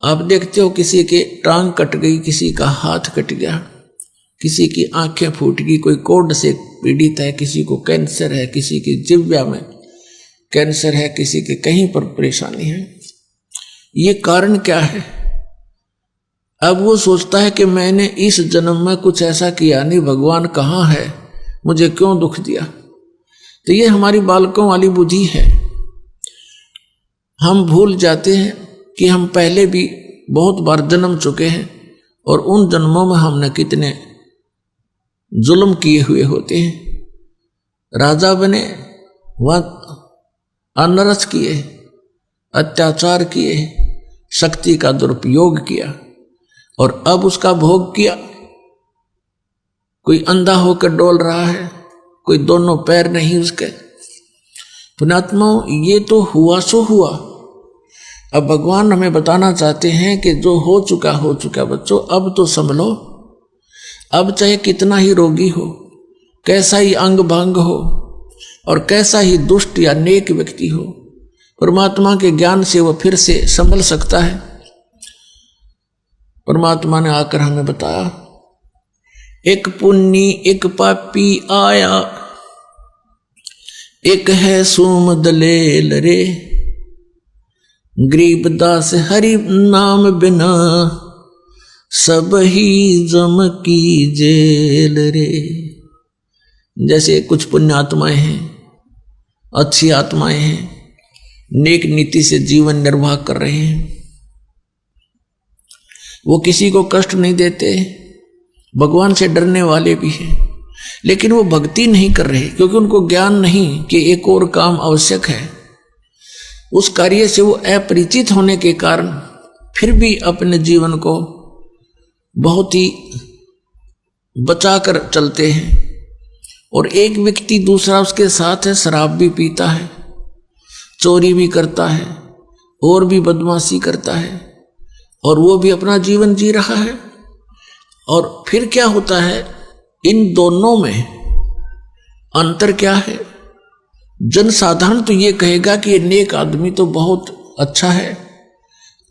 आप देखते हो किसी के टांग कट गई, किसी का हाथ कट गया, किसी की आंखें फूट गई, कोई कोढ़ से पीड़ित है, किसी को कैंसर है, किसी की जिह्वा में कैंसर है, किसी के कहीं पर परेशानी है। ये कारण क्या है? अब वो सोचता है कि मैंने इस जन्म में कुछ ऐसा किया नहीं, भगवान कहाँ है, मुझे क्यों दुख दिया। तो ये हमारी बालकों वाली बुद्धि है। हम भूल जाते हैं कि हम पहले भी बहुत बार जन्म चुके हैं और उन जन्मों में हमने कितने जुल्म किए हुए होते हैं। राजा बने, वह अनरस किए, अत्याचार किए, शक्ति का दुरुपयोग किया और अब उसका भोग किया। कोई अंधा होकर डोल रहा है, कोई दोनों पैर नहीं उसके। पुण्यात्माओं, ये तो हुआ सो हुआ। अब भगवान हमें बताना चाहते हैं कि जो हो चुका बच्चों, अब तो संभलो। अब चाहे कितना ही रोगी हो, कैसा ही अंग भंग हो और कैसा ही दुष्ट या नेक व्यक्ति हो, परमात्मा के ज्ञान से वह फिर से संभल सकता है। परमात्मा ने आकर हमें बताया, एक पुण्य एक पापी आया, एक है सूम दलेल रे, गरीबदास हरि नाम बिना सब ही जम की जेल रे। जैसे कुछ पुण्य आत्माएं हैं, अच्छी आत्माएं हैं, नेक नीति से जीवन निर्वाह कर रहे हैं, वो किसी को कष्ट नहीं देते, भगवान से डरने वाले भी हैं, लेकिन वो भक्ति नहीं कर रहे क्योंकि उनको ज्ञान नहीं कि एक और काम आवश्यक है। उस कार्य से वो अपरिचित होने के कारण फिर भी अपने जीवन को बहुत ही बचाकर चलते हैं। और एक व्यक्ति दूसरा उसके साथ है, शराब भी पीता है, चोरी भी करता है और भी बदमाशी करता है और वो भी अपना जीवन जी रहा है। और फिर क्या होता है, इन दोनों में अंतर क्या है? जनसाधारण तो ये कहेगा कि ये नेक आदमी तो बहुत अच्छा है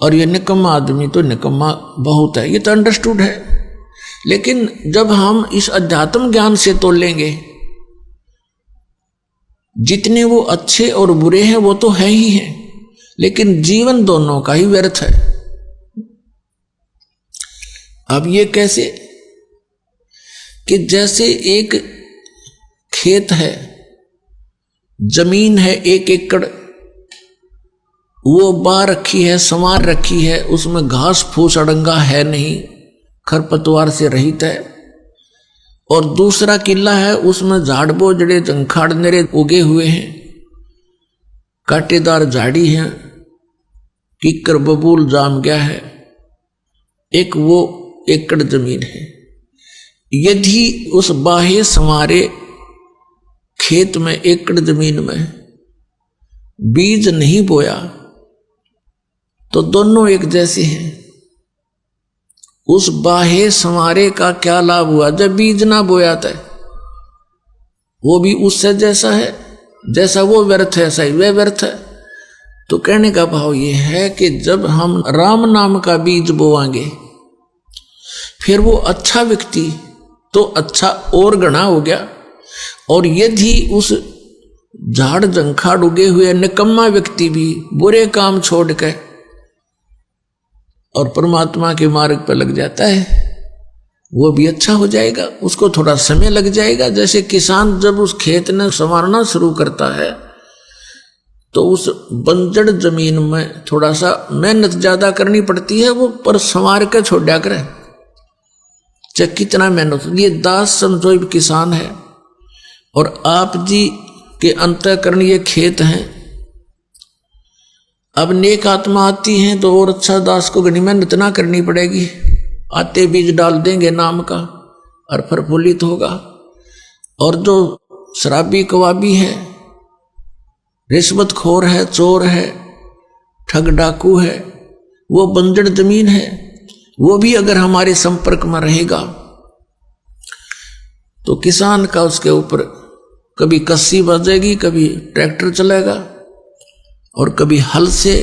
और ये निकम्मा आदमी तो निकम्मा बहुत है, ये तो अंडरस्टूड है। लेकिन जब हम इस अध्यात्म ज्ञान से तोलेंगे, जितने वो अच्छे और बुरे हैं वो तो है ही हैं, लेकिन जीवन दोनों का ही व्यर्थ है। अब ये कैसे कि जैसे एक खेत है, जमीन है 1 एकड़, वो बा रखी है, संवार रखी है, उसमें घास फूस अड़ंगा है नहीं, खरपतवार से रहित है। और दूसरा किला है, उसमें झाड़ बोझड़े जंखाड़ नेरे उगे हुए हैं, कांटेदार झाड़ी है, किक्कर बबूल जाम गया है। एक वो एकड़ जमीन है। यदि उस बाहे संवारे खेत में, एकड़ जमीन में बीज नहीं बोया तो दोनों एक जैसे हैं। उस बाहे संवारे का क्या लाभ हुआ जब बीज ना बोया था? वो भी उससे जैसा है, जैसा वो व्यर्थ है, ऐसा ही वह व्यर्थ है। तो कहने का भाव ये है कि जब हम राम नाम का बीज बोवांगे, फिर वो अच्छा व्यक्ति तो अच्छा और गणा हो गया। और यदि उस झाड़ जंखाड़ उगे हुए निकम्मा व्यक्ति भी बुरे काम छोड़ के और परमात्मा के मार्ग पर लग जाता है, वो भी अच्छा हो जाएगा। उसको थोड़ा समय लग जाएगा। जैसे किसान जब उस खेत ने संवारना शुरू करता है तो उस बंजर जमीन में थोड़ा सा मेहनत ज्यादा करनी पड़ती है, वो पर संवार के छोड़ दिया करे, चाहे कितना मेहनत। ये दास समझो किसान है और आप जी के अंतःकरण ये खेत हैं। अब नेक आत्मा आती है तो और अच्छा दास को घनी मेहनत ना करनी पड़ेगी, आते बीज डाल देंगे नाम का और प्रफुल्लित होगा। और जो शराबी कवाबी है, रिश्वतखोर है, चोर है, ठग डाकू है, वो बंजर जमीन है, वो भी अगर हमारे संपर्क में रहेगा तो किसान का उसके ऊपर कभी कस्सी बजेगी, कभी ट्रैक्टर चलेगा और कभी हल से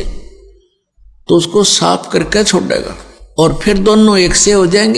तो उसको साफ करके छोड़ेगा और फिर दोनों एक से हो जाएंगे।